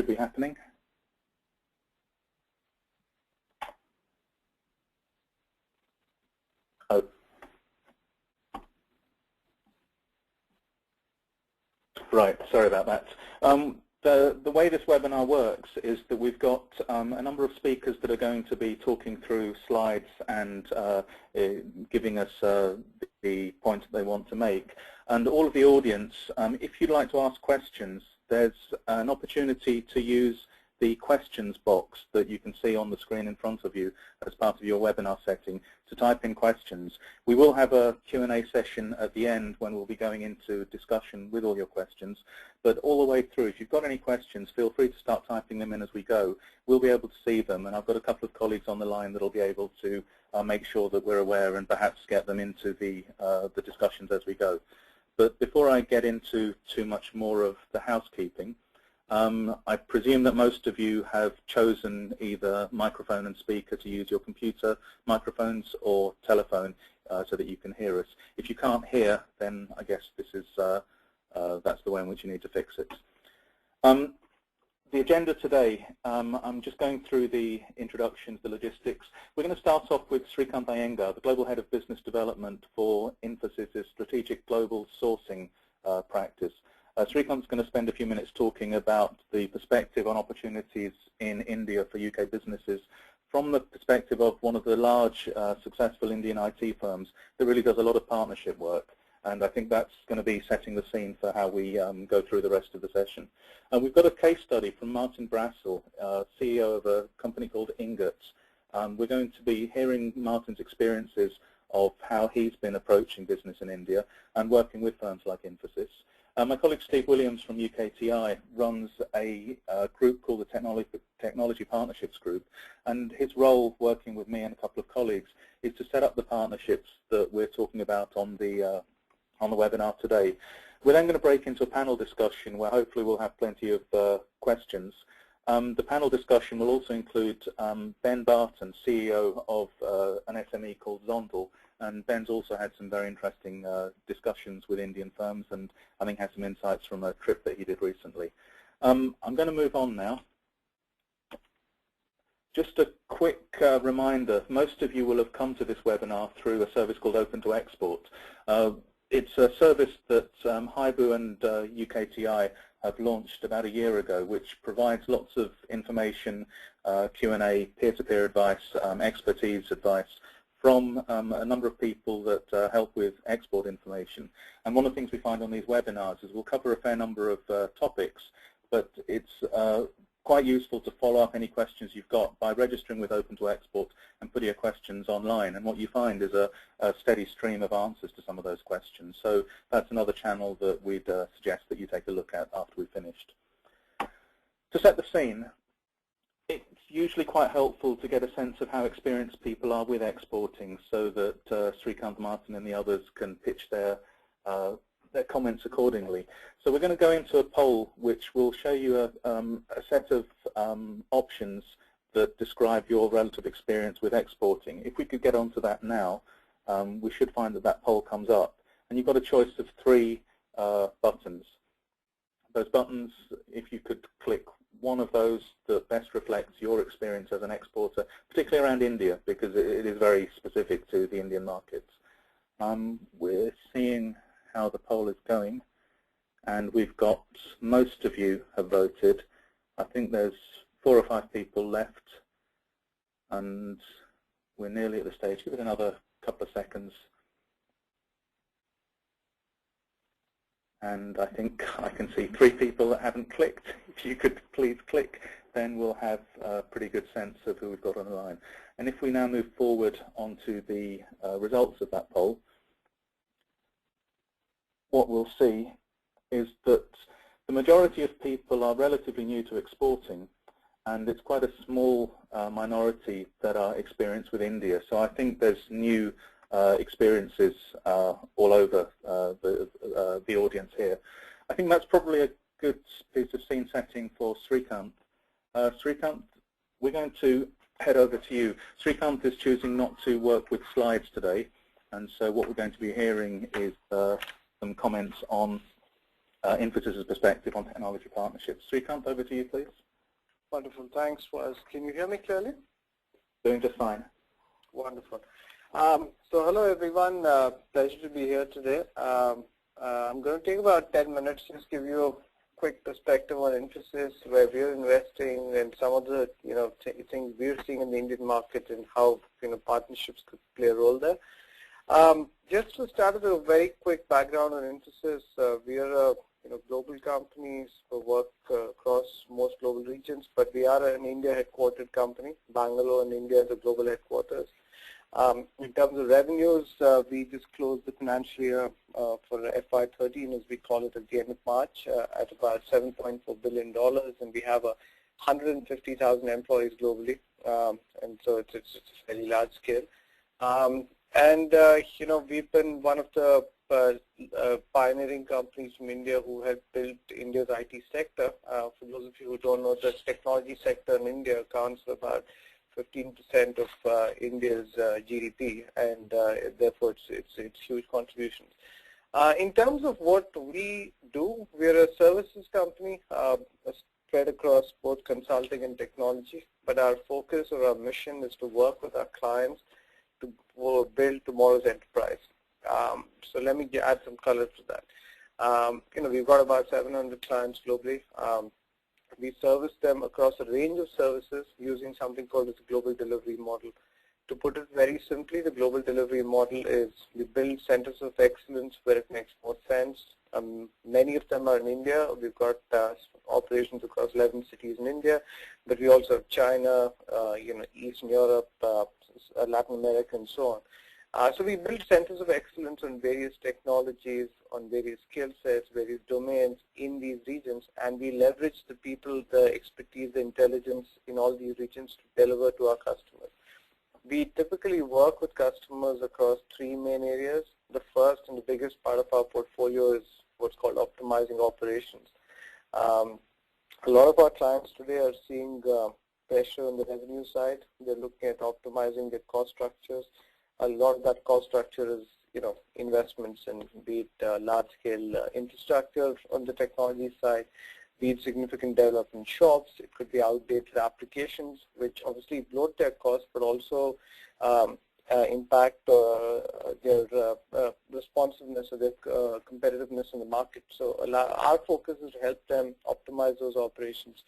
should be happening. Oh. Right, sorry about that. The way this webinar works is that we've got a number of speakers that are going to be talking through slides and giving us the points that they want to make. And all of the audience, if you'd like to ask questions, there's an opportunity to use the questions box that you can see on the screen in front of you as part of your webinar setting to type in questions. We will have a Q&A session at the end when we'll be going into discussion with all your questions. But all the way through, if you've got any questions, feel free to start typing them in as we go. We'll be able to see them, and I've got a couple of colleagues on the line that will be able to make sure that we're aware and perhaps get them into the discussions as we go. But before I get into too much more of the housekeeping, I presume that most of you have chosen either microphone and speaker to use your computer microphones or telephone so that you can hear us. If you can't hear, then I guess this is that's the way in which you need to fix it. The agenda today, I'm just going through the introductions, the logistics. We're going to start off with Srikanth Lyengar, the Global Head of Business Development for Infosys' Strategic Global Sourcing practice. Srikanth's going to spend a few minutes talking about the perspective on opportunities in India for UK businesses from the perspective of one of the large, successful Indian IT firms that really does a lot of partnership work. And I think that's going to be setting the scene for how we go through the rest of the session. We've got a case study from Martin Brassell, CEO of a company called Inngot. We're going to be hearing Martin's experiences of how he's been approaching business in India and working with firms like Infosys. My colleague Steve Williams from UKTI runs a group called the Technology Partnerships Group, and his role working with me and a couple of colleagues is to set up the partnerships that we're talking about on the webinar today. We're then going to break into a panel discussion where hopefully we'll have plenty of questions. The panel discussion will also include Ben Barton, CEO of an SME called Zondel, and Ben's also had some very interesting discussions with Indian firms, and I think had some insights from a trip that he did recently. I'm going to move on now. Just a quick reminder, most of you will have come to this webinar through a service called Open to Export. It's a service that Haibu and UKTI have launched about a year ago, which provides lots of information, Q&A, peer-to-peer advice, expertise advice from a number of people that help with export information. And one of the things we find on these webinars is we'll cover a fair number of topics, but it's quite useful to follow up any questions you've got by registering with Open to Export and putting your questions online. And what you find is a steady stream of answers to some of those questions. So that's another channel that we'd suggest that you take a look at after we've finished. To set the scene, it's usually quite helpful to get a sense of how experienced people are with exporting so that Srikanth, Martin and the others can pitch their comments accordingly. So we're going to go into a poll which will show you a set of options that describe your relative experience with exporting. If we could get onto that now, we should find that that poll comes up. And you've got a choice of 3 buttons. Those buttons, if you could click one of those that best reflects your experience as an exporter, particularly around India, because it is very specific to the Indian markets. We're seeing how the poll is going, and we've got, most of you have voted. I think there's 4 or 5 people left, and we're nearly at the stage. Give it another couple of seconds. And I think I can see 3 people that haven't clicked. If you could please click, then we'll have a pretty good sense of who we've got on the line. And if we now move forward onto the results of that poll, what we'll see is that the majority of people are relatively new to exporting, and it's quite a small minority that are experienced with India. So I think there's new experiences all over the audience here. I think that's probably a good piece of scene setting for Srikanth. Srikanth, we're going to head over to you. Srikanth is choosing not to work with slides today, and so what we're going to be hearing is some comments on Infosys' perspective on technology partnerships. Srikanth, over to you, please. Wonderful. Thanks, Was. Can you hear me clearly? Doing just fine. Wonderful. So hello, everyone. Pleasure to be here today. I'm going to take about 10 minutes, just give you a quick perspective on Infosys, where we're investing, and some of the things we're seeing in the Indian market, and how partnerships could play a role there. Just to start with a very quick background on Infosys, we are a global company, so work across most global regions, but we are an India headquartered company. Bangalore in India is the global headquarters. In terms of revenues, we just closed the financial year for FY13, as we call it, at the end of March, at about $7.4 billion, and we have 150,000 employees globally, and so it's a very large scale. We've been one of the pioneering companies from India who have built India's IT sector. For those of you who don't know, the technology sector in India accounts for about 15% of India's GDP, and therefore it's huge contributions. In terms of what we do, we're a services company spread across both consulting and technology, but our focus or our mission is to work with our clients to build tomorrow's enterprise. So let me add some color to that. We've got about 700 clients globally. We service them across a range of services using something called as a global delivery model. To put it very simply, the global delivery model is we build centers of excellence where it makes more sense. Many of them are in India. We've got operations across 11 cities in India, but we also have China, Eastern Europe, Latin America, and so on. So we build centers of excellence on various technologies, on various skill sets, various domains in these regions, and we leverage the people, the expertise, the intelligence in all these regions to deliver to our customers. We typically work with customers across three main areas. The first and the biggest part of our portfolio is what's called optimizing operations. A lot of our clients today are seeing pressure on the revenue side. They're looking at optimizing their cost structures. A lot of that cost structure is, investments in, be it large-scale infrastructure on the technology side, be it significant development shops. It could be outdated applications, which obviously bloat their costs, but also impact their responsiveness or their competitiveness in the market. So our focus is to help them optimize those operations,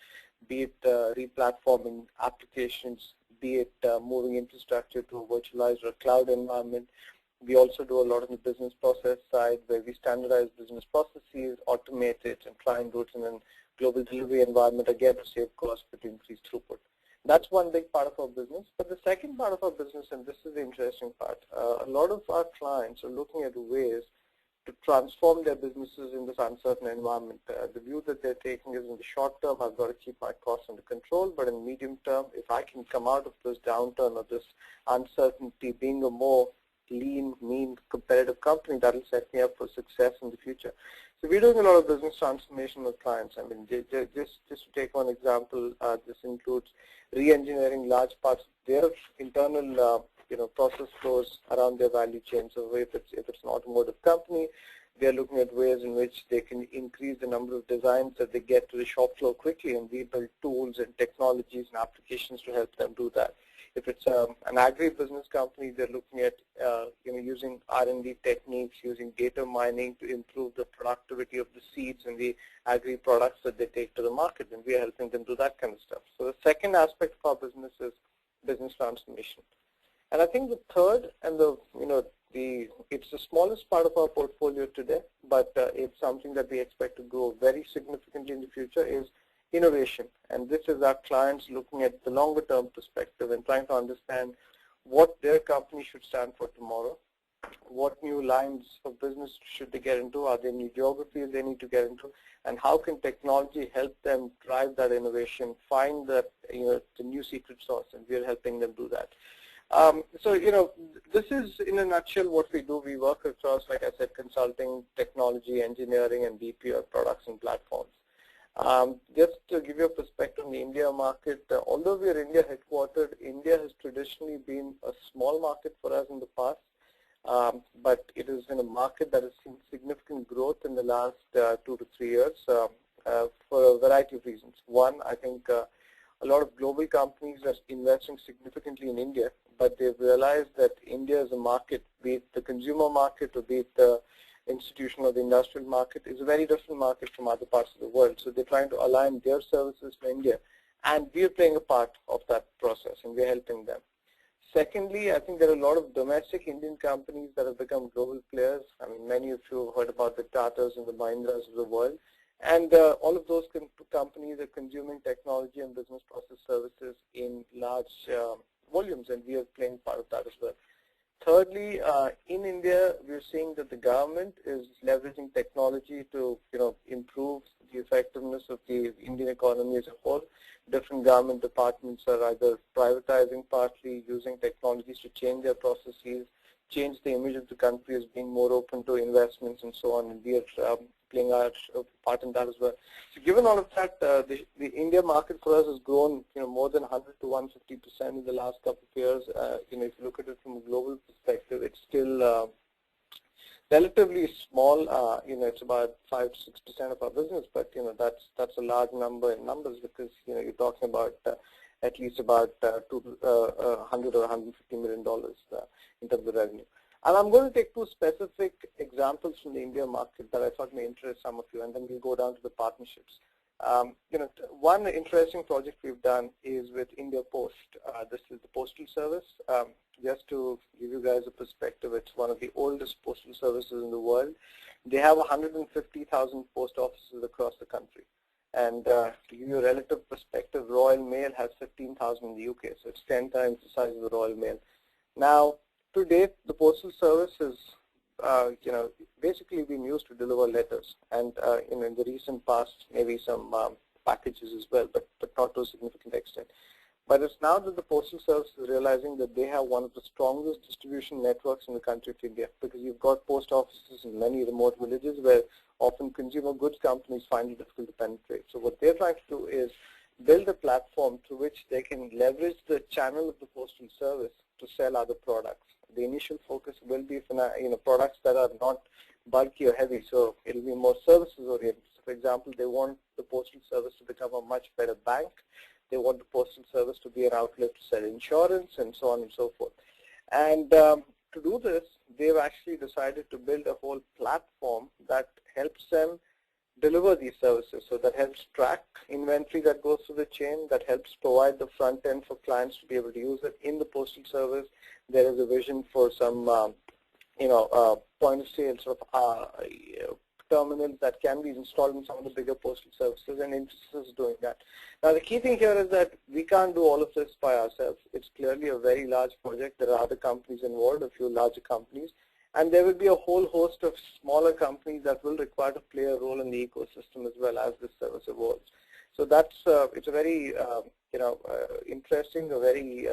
be it replatforming applications, be it moving infrastructure to a virtualized or cloud environment. We also do a lot on the business process side, where we standardize business processes, automate it, and try and do it in a global delivery environment, again, to save costs but to increase throughput. That's one big part of our business. But the second part of our business, and this is the interesting part, a lot of our clients are looking at ways to transform their businesses in this uncertain environment. The view that they're taking is, in the short term, I've got to keep my costs under control, but in the medium term, if I can come out of this downturn or this uncertainty being a more lean, mean, competitive company, that will set me up for success in the future. So we're doing a lot of business transformation with clients. I mean, just to take one example, this includes re-engineering large parts of their internal process flows around their value chain. So if it's an automotive company, they're looking at ways in which they can increase the number of designs that they get to the shop floor quickly, and we build tools and technologies and applications to help them do that. If it's an agri-business company, they're looking at using R&D techniques, using data mining to improve the productivity of the seeds and the agri products that they take to the market, and we are helping them do that kind of stuff. So the second aspect of our business is business transformation. And I think the third, and it's the smallest part of our portfolio today, but it's something that we expect to grow very significantly in the future, is innovation. And this is our clients looking at the longer term perspective and trying to understand what their company should stand for tomorrow, what new lines of business should they get into, are there new geographies they need to get into, and how can technology help them drive that innovation, find the new secret sauce, and we're helping them do that. So, this is in a nutshell what we do. We work across, like I said, consulting, technology, engineering, and BPO products and platforms. Just to give you a perspective on the India market, although we are India headquartered, India has traditionally been a small market for us in the past, but it has been a market that has seen significant growth in the last 2 to 3 years for a variety of reasons. One, I think a lot of global companies are investing significantly in India, but they've realized that India as a market, be it the consumer market or be it the institutional or the industrial market, is a very different market from other parts of the world. So they're trying to align their services to India, and we're playing a part of that process, and we're helping them. Secondly, I think there are a lot of domestic Indian companies that have become global players. I mean, many of you have heard about the Tatas and the Mahindras of the world. And all of those companies are consuming technology and business process services in large volumes, and we are playing part of that as well. Thirdly, in India, we're seeing that the government is leveraging technology to, improve the effectiveness of the Indian economy as a whole. Different government departments are either privatizing partly, using technologies to change their processes, change the image of the country as being more open to investments and so on, and we are playing our part in that as well. So given all of that, the India market for us has grown, more than 100 to 150% in the last couple of years. If you look at it from a global perspective, it's still relatively small. It's about 5 to 6% of our business, but that's a large number in numbers because you're talking about at least about $100 or $150 million in terms of revenue. And I'm going to take two specific examples from the India market that I thought may interest some of you, and then we'll go down to the partnerships. One interesting project we've done is with India Post. This is the postal service. Just to give you guys a perspective, it's one of the oldest postal services in the world. They have 150,000 post offices across the country. And to give you a relative perspective, Royal Mail has 15,000 in the UK, so it's 10 times the size of the Royal Mail. Now, to date, the postal service is, basically been used to deliver letters, and in the recent past, maybe some packages as well, but not to a significant extent. But it's now that the postal service is realizing that they have one of the strongest distribution networks in the country of India, because you've got post offices in many remote villages where often consumer goods companies find it difficult to penetrate. So what they're trying to do is build a platform through which they can leverage the channel of the postal service to sell other products. The initial focus will be for products that are not bulky or heavy, so it'll be more services oriented. So for example, they want the postal service to become a much better bank. They want the postal service to be an outlet to sell insurance and so on and so forth. And to do this, they've actually decided to build a whole platform that helps them deliver these services. So that helps track inventory that goes through the chain, that helps provide the front end for clients to be able to use it in the postal service. There is a vision for some, point of sale sort of terminals that can be installed in some of the bigger postal services, and Infosys is doing that. Now, the key thing here is that we can't do all of this by ourselves. It's clearly a very large project. There are other companies involved, a few larger companies, and there will be a whole host of smaller companies that will require to play a role in the ecosystem as well as this service evolves. So that's it's a very interesting, a very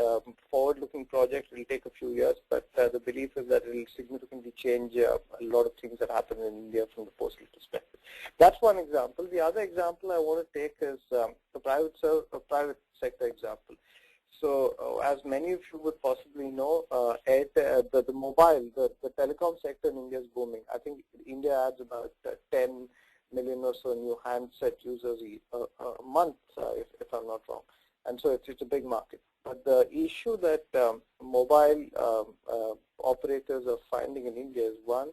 forward-looking project. It will take a few years, but the belief is that it will significantly change a lot of things that happen in India from the postal perspective. That's one example. The other example I want to take is the private sector example. So as many of you would possibly know, the telecom sector in India is booming. I think India adds about 10 million or so new handset users a month, if I'm not wrong. And so it's a big market. But the issue that mobile operators are finding in India is, one,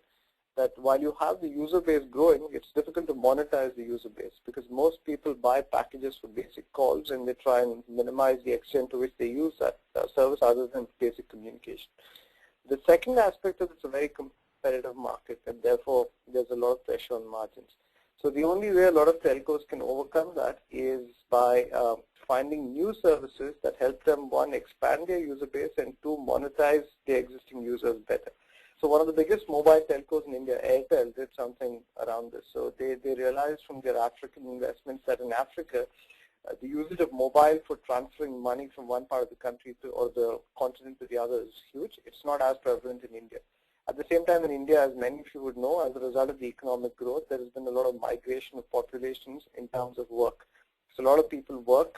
that while you have the user base growing, it's difficult to monetize the user base because most people buy packages for basic calls and they try and minimize the extent to which they use that service other than basic communication. The second aspect is it's a very competitive market, and therefore there's a lot of pressure on margins. So the only way a lot of telcos can overcome that is by finding new services that help them, one, expand their user base, and two, monetize their existing users better. So one of the biggest mobile telcos in India, Airtel, did something around this. So they realized from their African investments that in Africa, the usage of mobile for transferring money from one part of the country to, or the continent to the other is huge. It's not as prevalent in India. At the same time, in India, as many of you would know, as a result of the economic growth, there has been a lot of migration of populations in terms of work. So a lot of people work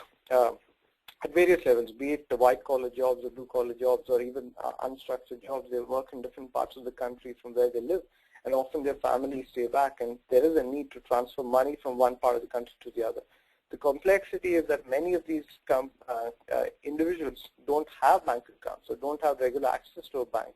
at various levels, be it the white-collar jobs or blue-collar jobs or even unstructured jobs. They work in different parts of the country from where they live, and often their families stay back, and there is a need to transfer money from one part of the country to the other. The complexity is that many of these individuals don't have bank accounts or don't have regular access to a bank.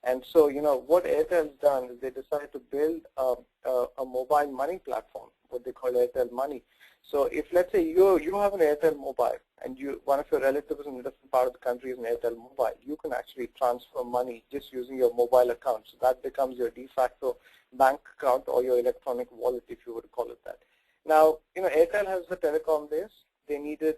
And so, what Airtel's done is they decided to build a mobile money platform, what they call Airtel Money. So if, let's say, you have an Airtel mobile and one of your relatives in a different part of the country is an Airtel mobile, you can actually transfer money just using your mobile account. So that becomes your de facto bank account or your electronic wallet, if you would call it that. Now, Airtel has the telecom base. They needed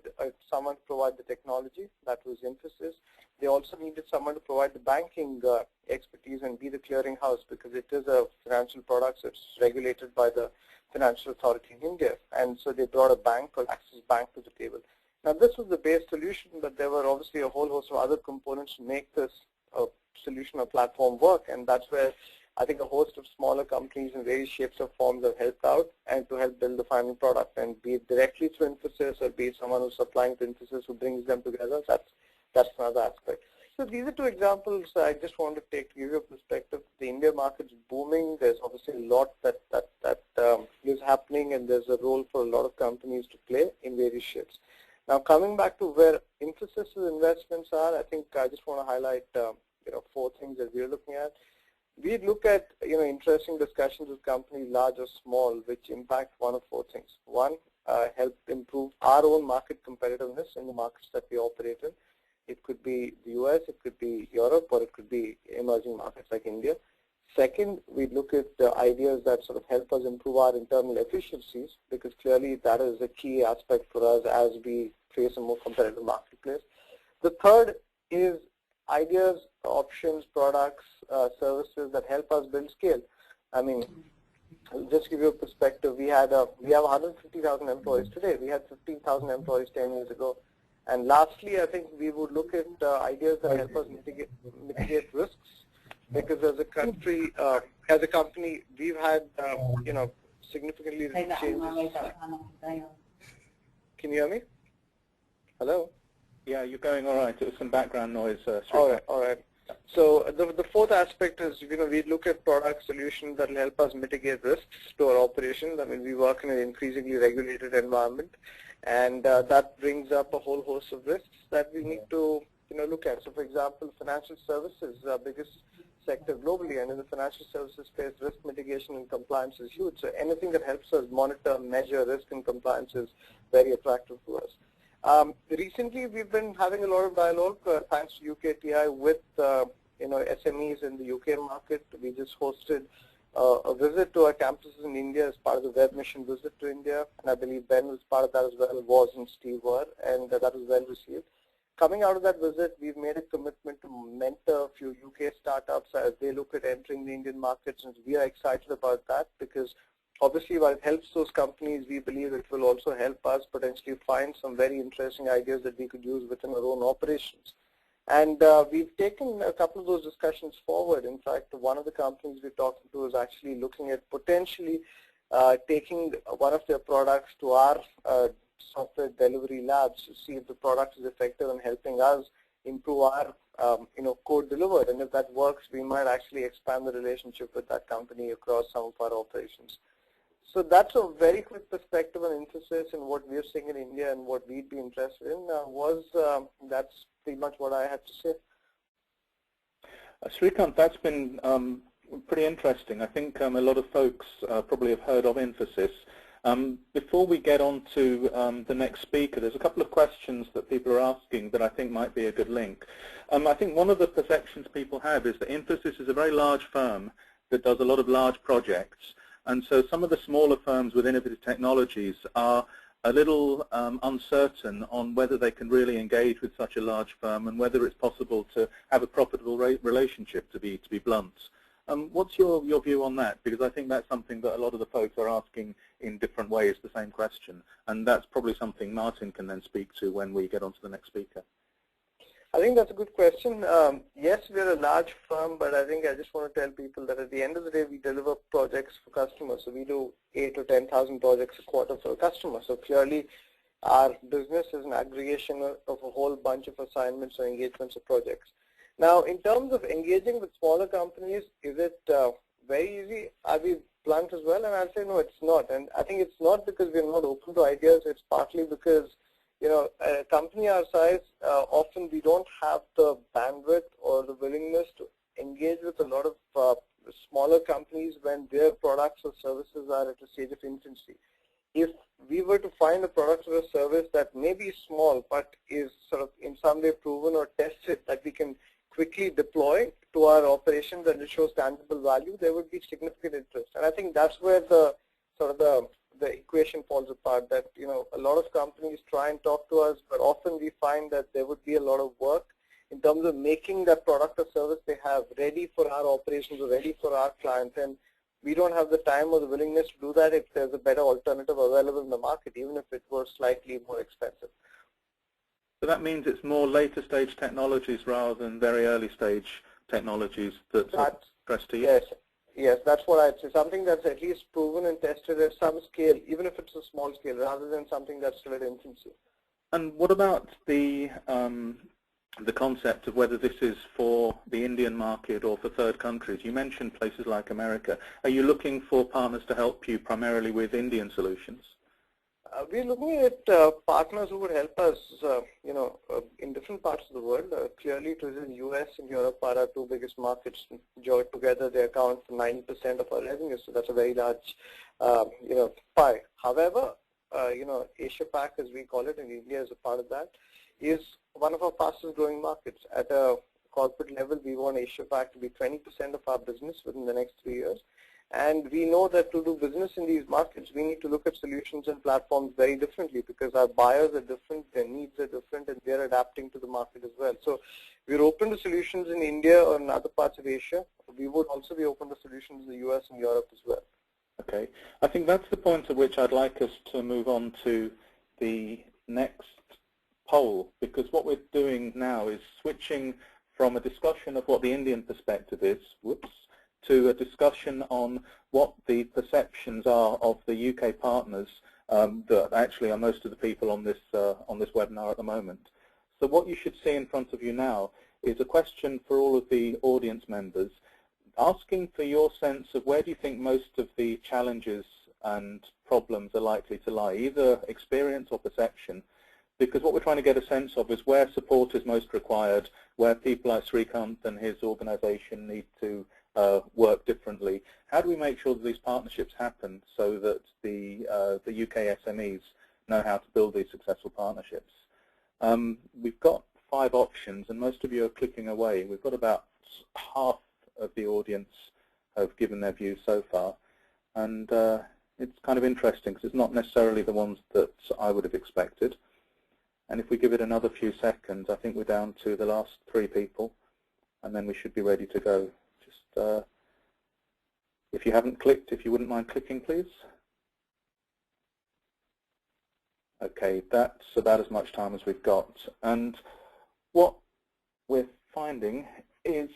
someone to provide the technology. That was Infosys. They also needed someone to provide the banking expertise and be the clearinghouse, because it is a financial product, so it's regulated by the Financial Authority in India. And so they brought a bank called Axis Bank to the table. Now, this was the base solution, but there were obviously a whole host of other components to make this solution or platform work, and that's where I think a host of smaller companies in various shapes or forms have helped out and to help build the final product, and be it directly through Infosys or be it someone who's supplying to Infosys who brings them together. That's another aspect. So these are two examples I just wanted to take to give you a perspective. The India market is booming. There's obviously a lot that is happening, and there's a role for a lot of companies to play in various shapes. Now, coming back to where Infosys' investments are, I think I just want to highlight 4 things that we're looking at. We look at interesting discussions with companies, large or small, which impact one of 4 things. One, help improve our own market competitiveness in the markets that we operate in. It could be the US, it could be Europe, or it could be emerging markets like India. Second, we look at ideas that sort of help us improve our internal efficiencies, because clearly that is a key aspect for us as we face a more competitive marketplace. The third is ideas, options, products, services that help us build scale. I mean, just to give you a perspective, we have 150,000 employees today. We had 15,000 employees 10 years ago. And lastly, I think we would look at ideas that help us mitigate risks, because as a country, as a company, we've had significantly changes. Can you hear me? Hello? Yeah, you're going all right. There was some background noise. All right. So the fourth aspect is, we look at product solutions that will help us mitigate risks to our operations. I mean, we work in an increasingly regulated environment, and that brings up a whole host of risks that we need to look at. So, for example, financial services is our biggest sector globally, and in the financial services space, risk mitigation and compliance is huge. So anything that helps us monitor, measure risk and compliance is very attractive to us. Recently, we've been having a lot of dialogue, thanks to UKTI, with SMEs in the UK market. We just hosted a visit to our campuses in India as part of the Webmission visit to India, and I believe Ben was part of that as well, Was and Steve were, and that was well received. Coming out of that visit, we've made a commitment to mentor a few UK startups as they look at entering the Indian markets, and we are excited about that, because obviously while it helps those companies, we believe it will also help us potentially find some very interesting ideas that we could use within our own operations. And we've taken a couple of those discussions forward. In fact, one of the companies we're talking to is actually looking at potentially taking one of their products to our software delivery labs to see if the product is effective in helping us improve our code delivered. And if that works, we might actually expand the relationship with that company across some of our operations. So that's a very quick perspective on Infosys and what we're seeing in India and what we'd be interested in. That's pretty much what I had to say. Srikanth, that's been pretty interesting. I think a lot of folks probably have heard of Infosys. Before we get on to the next speaker, there's a couple of questions that people are asking that I think might be a good link. I think one of the perceptions people have is that Infosys is a very large firm that does a lot of large projects. And so some of the smaller firms with innovative technologies are a little uncertain on whether they can really engage with such a large firm and whether it's possible to have a profitable relationship, to be blunt. What's your view on that? Because I think that's something that a lot of the folks are asking in different ways, the same question. And that's probably something Martin can then speak to when we get on to the next speaker. I think that's a good question. Yes, we're a large firm, but I think I just want to tell people that at the end of the day, we deliver projects for customers. So we do 8,000 to 10,000 projects a quarter for a customer. So clearly, our business is an aggregation of a whole bunch of assignments or engagements or projects. Now, in terms of engaging with smaller companies, is it very easy? blunt as well, and I'll say no, it's not. And I think it's not because we're not open to ideas. It's partly because, you know, a company our size, often we don't have the bandwidth or the willingness to engage with a lot of smaller companies when their products or services are at a stage of infancy. If we were to find a product or a service that may be small but is sort of in some way proven or tested that we can quickly deploy to our operations and it shows tangible value, there would be significant interest. And I think that's where the sort of the equation falls apart, that, you know, a lot of companies try and talk to us, but often we find that there would be a lot of work in terms of making that product or service they have ready for our operations or ready for our clients. And we don't have the time or the willingness to do that if there's a better alternative available in the market, even if it were slightly more expensive. So that means it's more later stage technologies rather than very early stage technologies that's of interest to you? Yes, that's what I'd say. Something that's at least proven and tested at some scale, even if it's a small scale, rather than something that's still at infancy. And what about the concept of whether this is for the Indian market or for third countries? You mentioned places like America. Are you looking for partners to help you primarily with Indian solutions? We're looking at partners who would help us, you know, in different parts of the world. Clearly, it is in US and Europe are our two biggest markets. Joined together, they account for 90% of our revenue, so that's a very large, you know, pie. However, you know, Asia Pac, as we call it, and India is a part of that, is one of our fastest growing markets. At a corporate level, we want Asia Pac to be 20% of our business within the next 3 years. And we know that to do business in these markets, we need to look at solutions and platforms very differently because our buyers are different, their needs are different, and they're adapting to the market as well. So we're open to solutions in India or in other parts of Asia. We would also be open to solutions in the US and Europe as well. Okay. I think that's the point at which I'd like us to move on to the next poll, because what we're doing now is switching from a discussion of what the Indian perspective is, to a discussion on what the perceptions are of the UK partners that actually are most of the people on this webinar at the moment. So what you should see in front of you now is a question for all of the audience members, asking for your sense of where do you think most of the challenges and problems are likely to lie, either experience or perception, because what we're trying to get a sense of is where support is most required, where people like Srikanth and his organization need to work differently. How do we make sure that these partnerships happen so that the UK SMEs know how to build these successful partnerships? We've got 5 options, and most of you are clicking away. We've got about half of the audience have given their views so far, and it's kind of interesting because it's not necessarily the ones that I would have expected. And if we give it another few seconds, I think we're down to the last 3 people, and then we should be ready to go. Just if you haven't clicked, if you wouldn't mind clicking, please. Okay, that's about as much time as we've got. And what we're finding is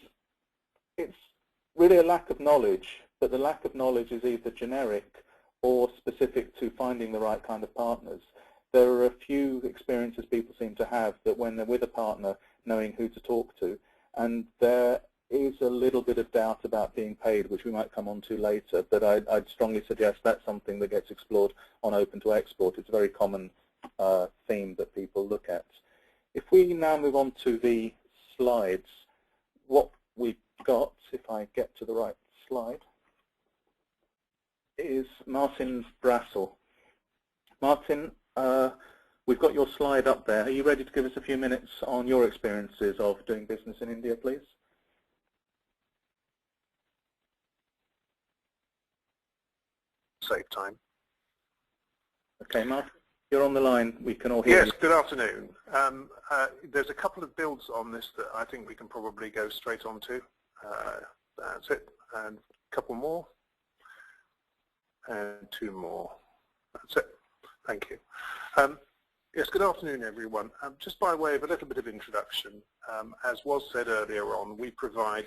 it's really a lack of knowledge, but the lack of knowledge is either generic or specific to finding the right kind of partners. There are a few experiences people seem to have that when they're with a partner, knowing who to talk to, and there is a little bit of doubt about being paid, which we might come on to later, but I'd strongly suggest that's something that gets explored on Open to Export. It's a very common theme that people look at. If we now move on to the slides, what we've got, if I get to the right slide, is Martin Brassell. Martin, we've got your slide up there. Are you ready to give us a few minutes on your experiences of doing business in India, please? Save time. Okay, Martin, you're on the line. We can all hear you. Yes, good afternoon. There's a couple of builds on this that I think we can probably go straight on to. That's it. And a couple more. And 2 more. That's it. Thank you. Yes, good afternoon, everyone. Just by way of a little bit of introduction, as was said earlier on, we provide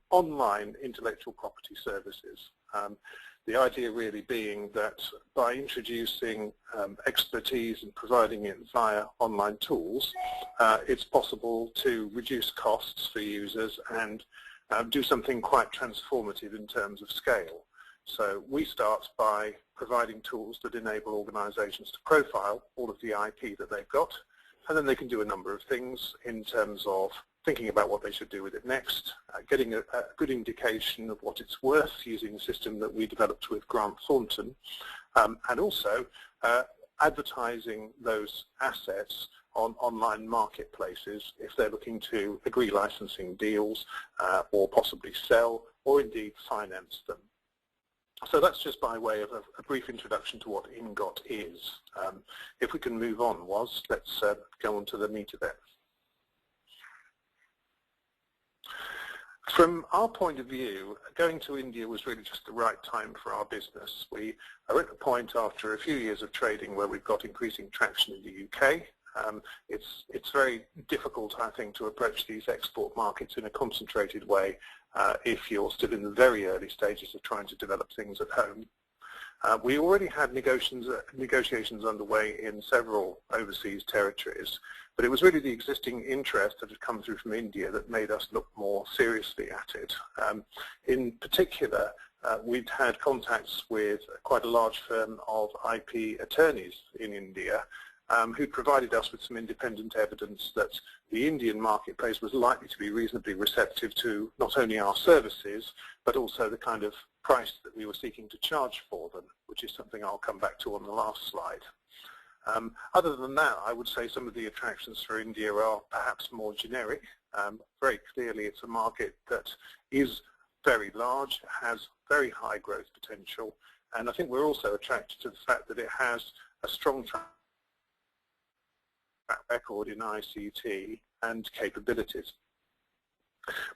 online intellectual property services. The idea really being that by introducing expertise and providing it via online tools, it's possible to reduce costs for users and do something quite transformative in terms of scale. So we start by providing tools that enable organizations to profile all of the IP that they've got, and then they can do a number of things in terms of thinking about what they should do with it next, getting a good indication of what it's worth using a system that we developed with Grant Thornton, and also advertising those assets on online marketplaces if they're looking to agree licensing deals or possibly sell or indeed finance them. So that's just by way of a brief introduction to what Inngot is. If we can move on, let's go on to the meat of it. From our point of view, going to India was really just the right time for our business. We are at the point after a few years of trading where we've got increasing traction in the UK. It's very difficult, I think, to approach these export markets in a concentrated way if you're still in the very early stages of trying to develop things at home. We already had negotiations underway in several overseas territories, but it was really the existing interest that had come through from India that made us look more seriously at it. In particular, we'd had contacts with quite a large firm of IP attorneys in India who provided us with some independent evidence that the Indian marketplace was likely to be reasonably receptive to not only our services, but also the kind of price that we were seeking to charge for them, which is something I'll come back to on the last slide. Other than that, I would say some of the attractions for India are perhaps more generic. Very clearly it's a market that is very large, has very high growth potential, and I think we're also attracted to the fact that it has a strong track record in ICT and capabilities.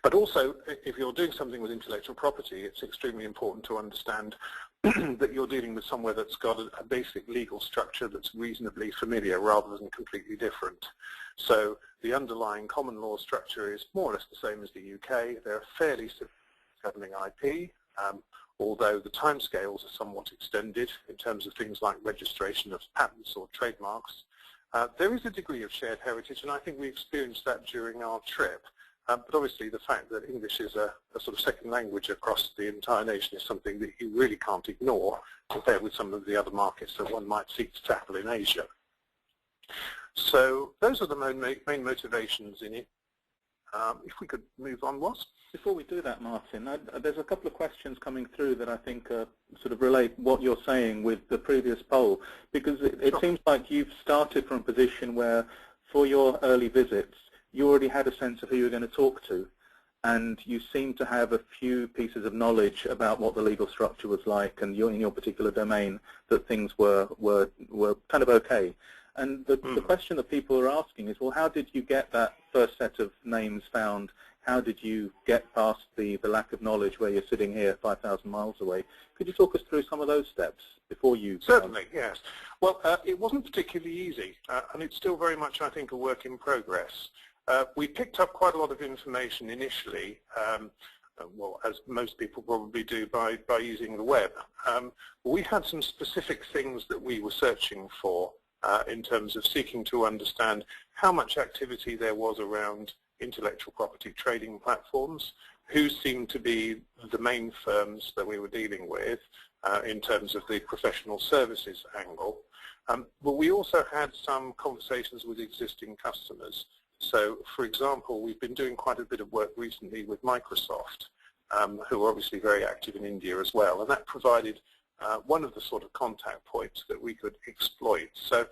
But also, if you're doing something with intellectual property, it's extremely important to understand that you're dealing with somewhere that's got a basic legal structure that's reasonably familiar rather than completely different. So the underlying common law structure is more or less the same as the UK. They're fairly governing IP, although the timescales are somewhat extended in terms of things like registration of patents or trademarks. There is a degree of shared heritage, and I think we experienced that during our trip. But obviously the fact that English is a sort of second language across the entire nation is something that you really can't ignore compared with some of the other markets that one might seek to tackle in Asia. So those are the main motivations in it. If we could move on, Was? Before we do that, Martin, there's a couple of questions coming through that I think sort of relate what you're saying with the previous poll, because it seems like you've started from a position where, for your early visits, you already had a sense of who you were going to talk to, and you seem to have a few pieces of knowledge about what the legal structure was like, and in your particular domain, that things were kind of okay. And the question that people are asking is, well, how did you get that first set of names found? How did you get past the lack of knowledge where you're sitting here 5,000 miles away? Could you talk us through some of those steps before you... Certainly, yes. Well, it wasn't particularly easy, and it's still very much, I think, a work in progress. We picked up quite a lot of information initially, well, as most people probably do by using the web. We had some specific things that we were searching for in terms of seeking to understand how much activity there was around intellectual property trading platforms, who seemed to be the main firms that we were dealing with in terms of the professional services angle. But we also had some conversations with existing customers. So, for example, we've been doing quite a bit of work recently with Microsoft, who are obviously very active in India as well, and that provided one of the sort of contact points that we could exploit. So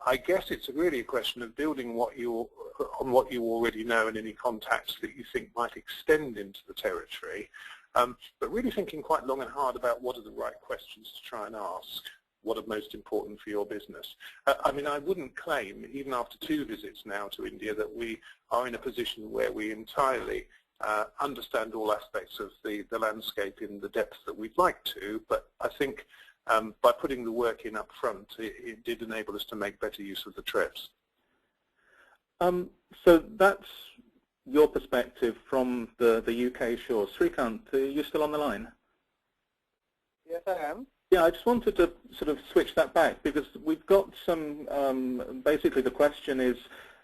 I guess it's really a question of building on what you already know and any contacts that you think might extend into the territory, but really thinking quite long and hard about what are the right questions to try and ask. What are most important for your business? I mean, I wouldn't claim, even after 2 visits now to India, that we are in a position where we entirely understand all aspects of the landscape in the depth that we'd like to, but I think by putting the work in up front, it did enable us to make better use of the trips. So that's your perspective from the UK shore. Srikanth, are you still on the line? Yes, I am. Yeah, I just wanted to sort of switch that back, because we've got some, basically the question is,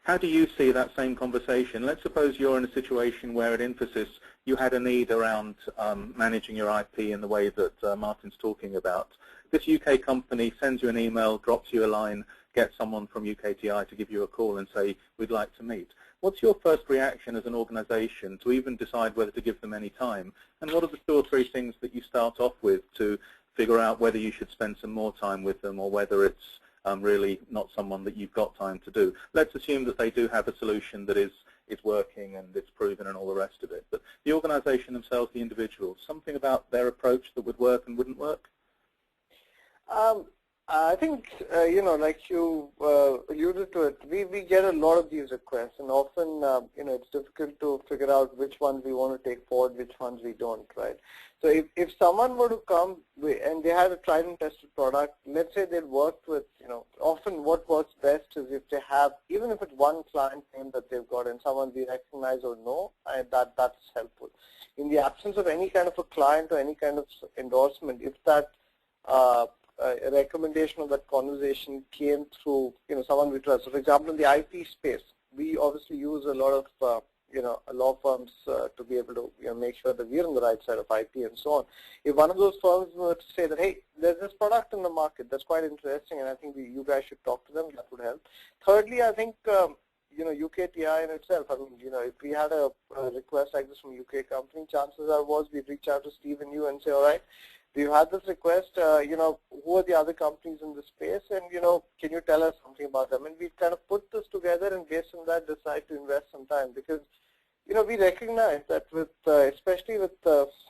How do you see that same conversation? Let's suppose you're in a situation where at Infosys you had a need around managing your IP in the way that Martin's talking about. This UK company sends you an email, drops you a line, gets someone from UKTI to give you a call and say, we'd like to meet. What's your first reaction as an organization to even decide whether to give them any time? And what are the 2 or 3 things that you start off with to figure out whether you should spend some more time with them or whether it's really not someone that you've got time to do? Let's assume that they do have a solution that is working and it's proven and all the rest of it. But the organization themselves, the individuals, something about their approach that would work and wouldn't work? I think, like you alluded to it, we get a lot of these requests, and often, it's difficult to figure out which ones we want to take forward, which ones we don't, right? So if someone were to come and they had a tried and tested product, let's say they'd worked with, often what works best is if they have, even if it's one client name that they've got and someone we recognize or know, that's helpful. In the absence of any kind of a client or any kind of endorsement, if that a recommendation of that conversation came through, someone we trust. So, for example, in the IP space, we obviously use a lot of, law firms to be able to, make sure that we're on the right side of IP and so on. If one of those firms were to say that, hey, there's this product in the market that's quite interesting, and I think you guys should talk to them, that would help. Thirdly, I think, UKTI in itself, if we had a request like this from a UK company, chances are we'd reach out to Steve and you and say, all right, we've had this request, who are the other companies in this space, and, can you tell us something about them? And we kind of put this together and based on that decide to invest some time because, we recognize that with, especially with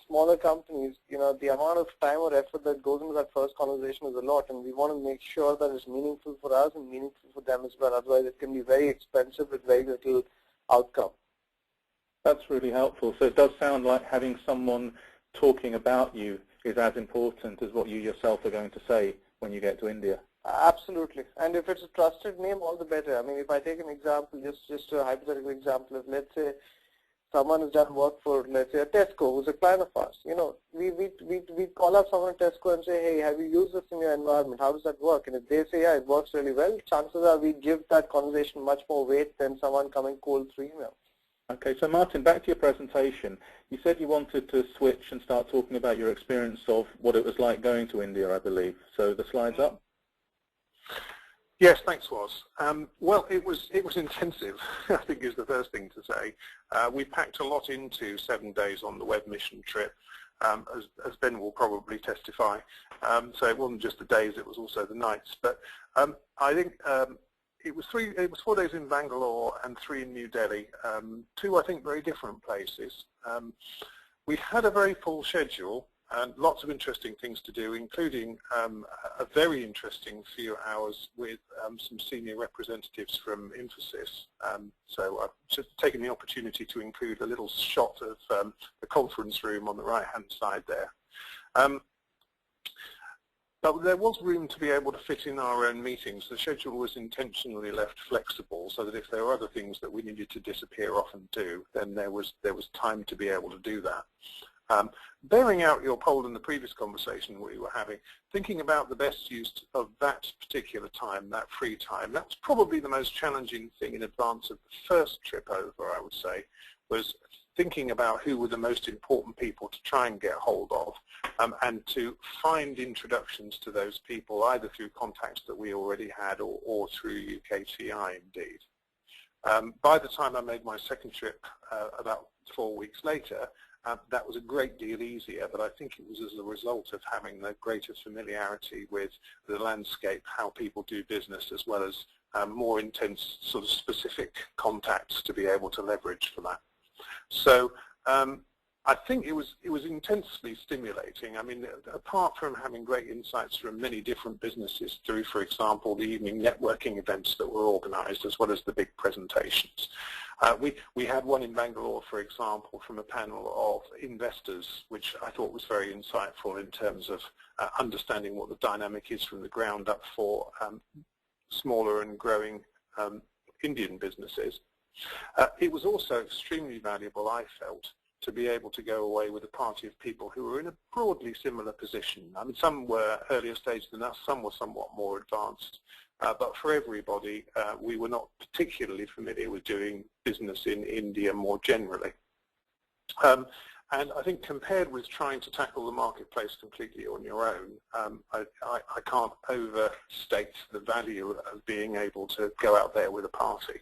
smaller companies, the amount of time or effort that goes into that first conversation is a lot, and we want to make sure that it's meaningful for us and meaningful for them as well. Otherwise, it can be very expensive with very little outcome. That's really helpful. So it does sound like having someone talking about you is as important as what you yourself are going to say when you get to India. Absolutely. And if it's a trusted name, all the better. I mean, if I take an example, just a hypothetical example, if let's say someone has done work for, let's say, a Tesco, who's a client of ours, we call up someone at Tesco and say, hey, have you used this in your environment? How does that work? And if they say, yeah, it works really well, chances are we give that conversation much more weight than someone coming cold through email. Okay, so Martin, back to your presentation. You said you wanted to switch and start talking about your experience of what it was like going to India, I believe. So the slide's up. Yes, thanks, Was. Well, it was intensive, I think is the first thing to say. We packed a lot into 7 days on the Webmission trip, as Ben will probably testify. So it wasn't just the days, it was also the nights. But I think it was 4 days in Bangalore and 3 in New Delhi, 2, I think, very different places. We had a very full schedule and lots of interesting things to do, including a very interesting few hours with some senior representatives from Infosys. So I've just taken the opportunity to include a little shot of the conference room on the right-hand side there. But there was room to be able to fit in our own meetings. The schedule was intentionally left flexible so that if there were other things that we needed to disappear off and do, then there was time to be able to do that. Bearing out your poll in the previous conversation we were having, thinking about the best use of that particular time, that free time, that's probably the most challenging thing in advance of the first trip over, I would say, was thinking about who were the most important people to try and get hold of and to find introductions to those people either through contacts that we already had or through UKTI indeed. By the time I made my second trip about 4 weeks later, that was a great deal easier, but I think it was as a result of having the greater familiarity with the landscape, how people do business, as well as more intense sort of specific contacts to be able to leverage for that. So I think it was intensely stimulating. I mean, apart from having great insights from many different businesses through, for example, the evening networking events that were organized, as well as the big presentations. We had one in Bangalore, for example, from a panel of investors, which I thought was very insightful in terms of understanding what the dynamic is from the ground up for smaller and growing Indian businesses. It was also extremely valuable, I felt, to be able to go away with a party of people who were in a broadly similar position. I mean, some were earlier stage than us, some were somewhat more advanced, but for everybody, we were not particularly familiar with doing business in India more generally. And I think compared with trying to tackle the marketplace completely on your own, I can't overstate the value of being able to go out there with a party.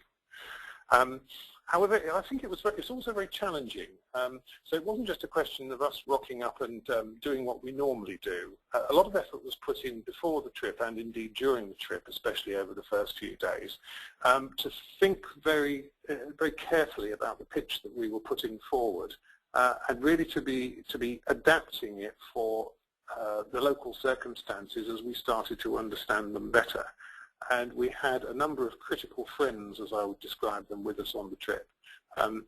However, I think it's also very challenging. So it wasn't just a question of us rocking up and doing what we normally do. A lot of effort was put in before the trip and indeed during the trip, especially over the first few days, to think very carefully about the pitch that we were putting forward. And really to be adapting it for the local circumstances as we started to understand them better. And we had a number of critical friends, as I would describe them, with us on the trip. And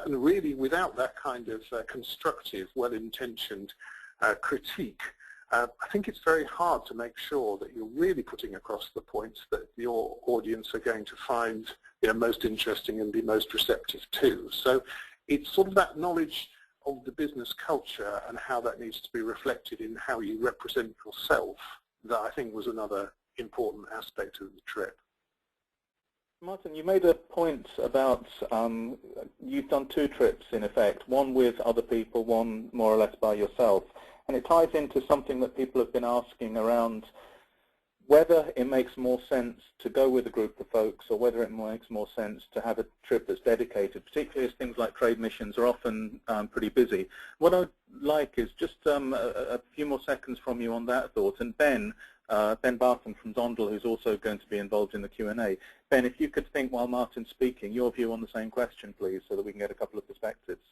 really without that kind of constructive, well-intentioned critique, I think it's very hard to make sure that you're really putting across the points that your audience are going to find most interesting and be most receptive to. So it's sort of that knowledge of the business culture and how that needs to be reflected in how you represent yourself that I think was another important aspect of the trip. Martin, you made a point about you've done 2 trips in effect, one with other people, one more or less by yourself, and it ties into something that people have been asking around whether it makes more sense to go with a group of folks or whether it makes more sense to have a trip that's dedicated, particularly as things like trade missions are often pretty busy. What I'd like is just a few more seconds from you on that thought. And Ben Barton from Zondel, who's also going to be involved in the Q&A. Ben, if you could think while Martin's speaking, your view on the same question, please, so that we can get a couple of perspectives.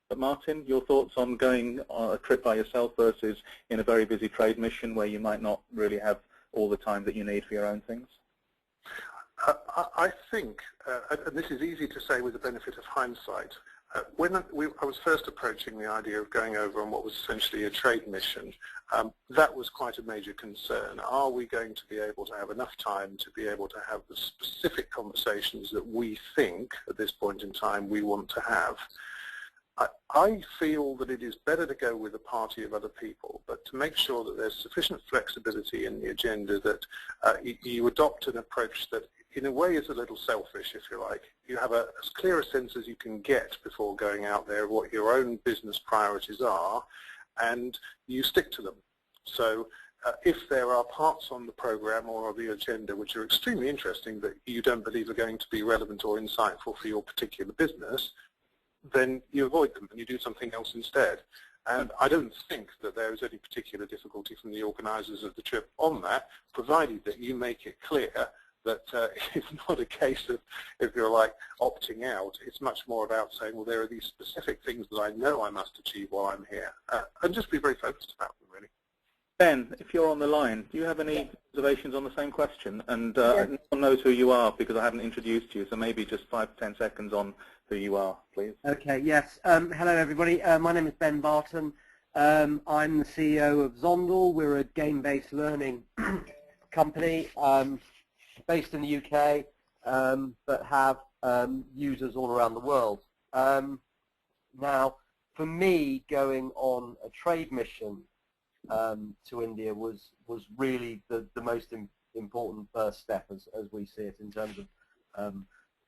But Martin, your thoughts on going on a trip by yourself versus in a very busy trade mission where you might not really have all the time that you need for your own things? I think, and this is easy to say with the benefit of hindsight, when I was first approaching the idea of going over on what was essentially a trade mission, that was quite a major concern. Are we going to be able to have enough time to be able to have the specific conversations that we think at this point in time we want to have? I feel that it is better to go with a party of other people, but to make sure that there's sufficient flexibility in the agenda that you adopt an approach that in a way is a little selfish, if you like. You have as clear a sense as you can get before going out there of what your own business priorities are, and you stick to them. So if there are parts on the program or the agenda which are extremely interesting that you don't believe are going to be relevant or insightful for your particular business, then you avoid them and you do something else instead. And I don't think that there is any particular difficulty from the organisers of the trip on that, provided that you make it clear that it's not a case of, if you're like, opting out. It's much more about saying, well, there are these specific things that I know I must achieve while I'm here, and just be very focused about them, really. Ben, if you're on the line, do you have any observations on the same question? And no one knows who you are because I haven't introduced you, so maybe just 5 to 10 seconds on who you are, please. Okay, yes. Hello, everybody. My name is Ben Barton. I'm the CEO of Zondel. We're a game-based learning company based in the UK, but have users all around the world. Now, for me, going on a trade mission to India was really the most important first step, as we see it, in terms of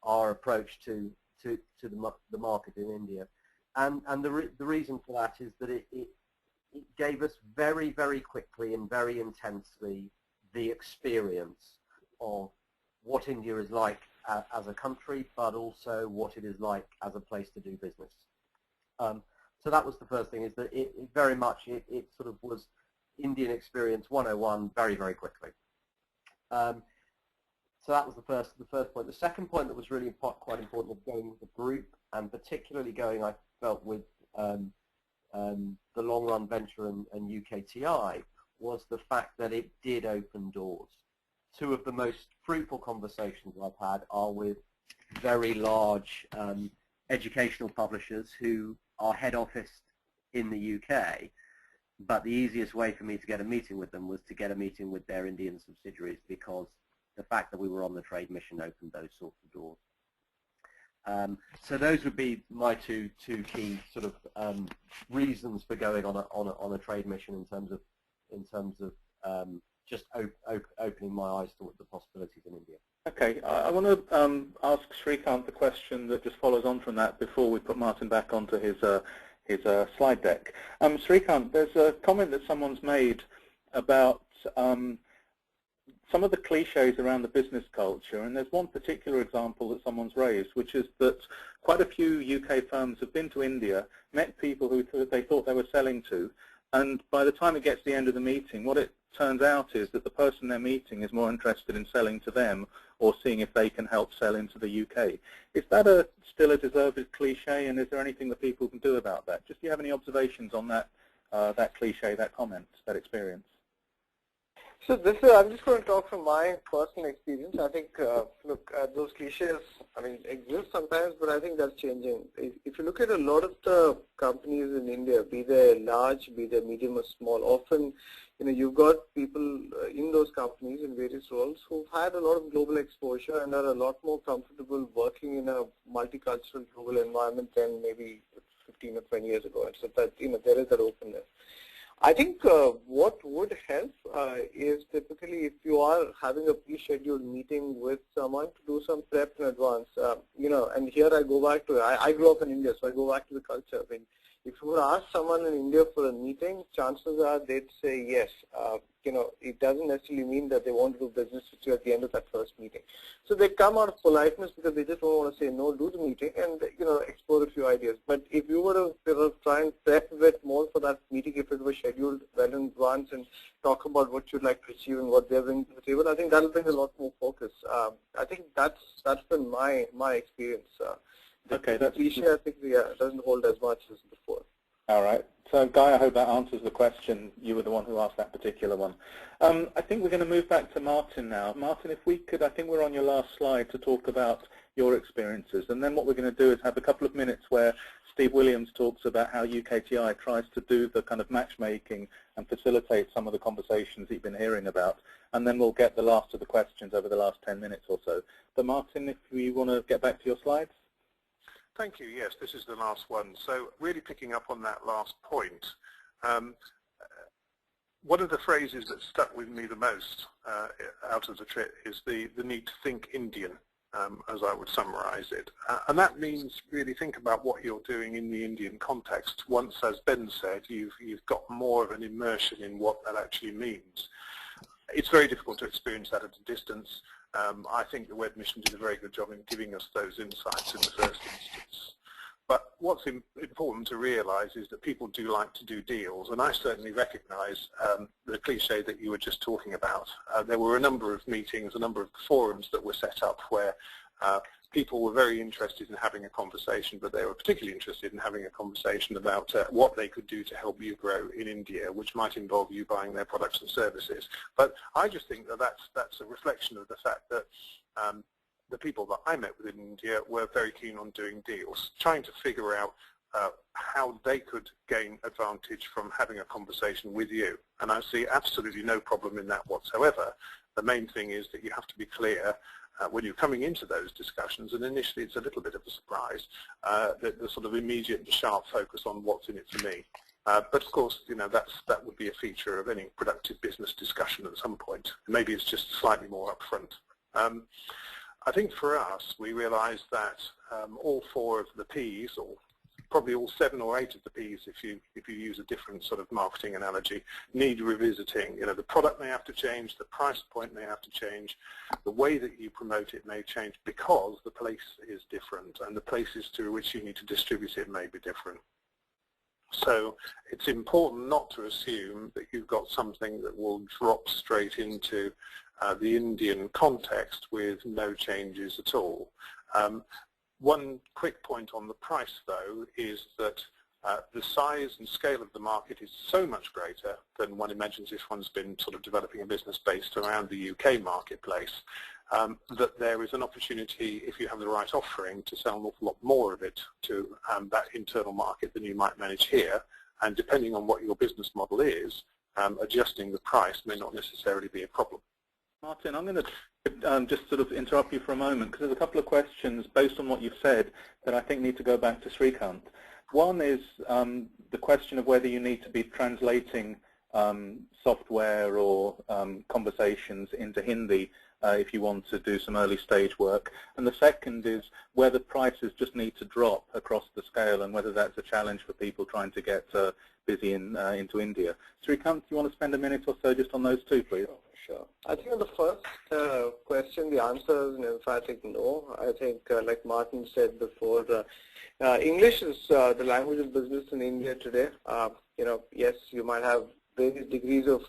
our approach to the market in India. And the reason for that is that it gave us very, very quickly and very intensely the experience of what India is like as a country, but also what it is like as a place to do business. So that was the first thing, is that it very much, it sort of was Indian experience 101 very, very quickly. So that was the first point. The second point that was really quite important of going with a group, and particularly going, I felt, with the Long Run Venture and UKTI, was the fact that it did open doors. 2 of the most fruitful conversations I've had are with very large educational publishers who are head office in the UK, but the easiest way for me to get a meeting with them was to get a meeting with their Indian subsidiaries, because the fact that we were on the trade mission opened those sorts of doors. So those would be my two key sort of reasons for going on a trade mission in terms of just opening my eyes to the possibilities in India. Okay, I want to ask Srikanth a question that just follows on from that before we put Martin back onto his slide deck. Srikanth, there's a comment that someone's made about some of the cliches around the business culture, and there's one particular example that someone's raised, which is that quite a few UK firms have been to India, met people who they thought they were selling to, and by the time it gets to the end of the meeting, what it turns out is that the person they're meeting is more interested in selling to them or seeing if they can help sell into the UK. Is that still a deserved cliche, and is there anything that people can do about that? Just do you have any observations on that, that cliche, that comment, that experience? So I'm just going to talk from my personal experience. I think, look, those cliches, exist sometimes, but I think that's changing. If you look at a lot of the companies in India, be they large, be they medium or small, often, you've got people in those companies in various roles who've had a lot of global exposure and are a lot more comfortable working in a multicultural global environment than maybe 15 or 20 years ago. And so that, there is that openness. I think what would help is typically if you are having a pre-scheduled meeting with someone to do some prep in advance. And here I go back to, I grew up in India, so I go back to the culture. If you were to ask someone in India for a meeting, chances are they'd say yes. It doesn't necessarily mean that they want to do business with you at the end of that first meeting. So they come out of politeness because they just don't want to say no, do the meeting and explore a few ideas. But if you were to try and prep a bit more for that meeting, if it was scheduled well in advance and talk about what you'd like to achieve and what they're bringing to the table, I think that'll bring a lot more focus. I think that's been my experience. Okay, the cliche, I think, doesn't hold as much as before. All right. So, Guy, I hope that answers the question. You were the one who asked that particular one. I think we're going to move back to Martin now. Martin, if we could, I think we're on your last slide to talk about your experiences. And then what we're going to do is have a couple of minutes where Steve Williams talks about how UKTI tries to do the kind of matchmaking and facilitate some of the conversations that you've been hearing about. And then we'll get the last of the questions over the last 10 minutes or so. But Martin, if we want to get back to your slides. Thank you. Yes, this is the last one. So really picking up on that last point, one of the phrases that stuck with me the most out of the trip is the need to think Indian, as I would summarize it. And that means really think about what you're doing in the Indian context. Once, as Ben said, you've got more of an immersion in what that actually means. It's very difficult to experience that at a distance. I think the Webmission did a very good job in giving us those insights in the first instance. But what's important to realize is that people do like to do deals, and I certainly recognize the cliche that you were just talking about. There were a number of meetings, a number of forums that were set up where people were very interested in having a conversation, but they were particularly interested in having a conversation about what they could do to help you grow in India, which might involve you buying their products and services. But I just think that that's a reflection of the fact that the people that I met with in India were very keen on doing deals, trying to figure out how they could gain advantage from having a conversation with you. And I see absolutely no problem in that whatsoever. The main thing is that you have to be clear when you're coming into those discussions, and initially it's a little bit of a surprise, the sort of immediate and sharp focus on what's in it for me. But of course, that would be a feature of any productive business discussion at some point. Maybe it's just slightly more upfront. I think for us, we realized that all 4 of the Ps, or probably all 7 or 8 of the Ps, if you use a different sort of marketing analogy, need revisiting. The product may have to change, the price point may have to change, the way that you promote it may change because the place is different and the places to which you need to distribute it may be different. So it's important not to assume that you've got something that will drop straight into the Indian context with no changes at all. One quick point on the price, though, is that the size and scale of the market is so much greater than one imagines if one's been sort of developing a business based around the UK marketplace, that there is an opportunity, if you have the right offering, to sell an awful lot more of it to that internal market than you might manage here. And depending on what your business model is, adjusting the price may not necessarily be a problem. Martin, I'm going to just sort of interrupt you for a moment because there's a couple of questions based on what you've said that I think need to go back to Srikanth. One is the question of whether you need to be translating software or conversations into Hindi if you want to do some early stage work. And the second is whether prices just need to drop across the scale and whether that's a challenge for people trying to get busy into India. Srikanth, do you want to spend a minute or so just on those two, please? Sure. I think on the first question, the answer is an emphatic no. I think, like Martin said before, English is the language of business in India today. Yes, you might have various degrees of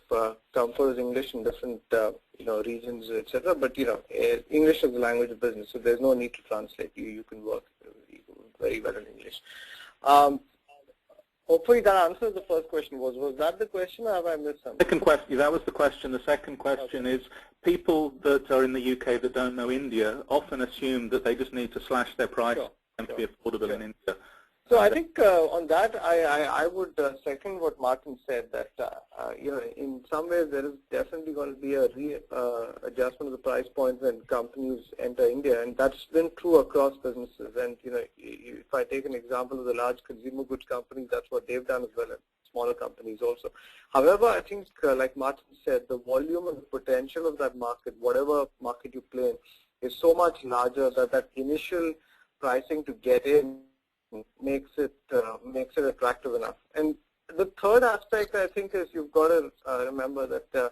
comfort with English in different regions, etc. But English is the language of business, so there's no need to translate. You can work very well in English. Hopefully that answers the first question. Was that the question, or have I missed something? Second question. That was the question. The second question is people that are in the UK that don't know India often assume that they just need to slash their price and to be affordable in India. So I think on that, I would second what Martin said, that in some ways there is definitely going to be a adjustment of the price points when companies enter India, and that's been true across businesses. And if I take an example of the large consumer goods companies, that's what they've done as well, and smaller companies also. However, I think like Martin said, the volume and the potential of that market, whatever market you play in, is so much larger that that initial pricing to get in makes it attractive enough. And the third aspect, I think, is you've got to remember that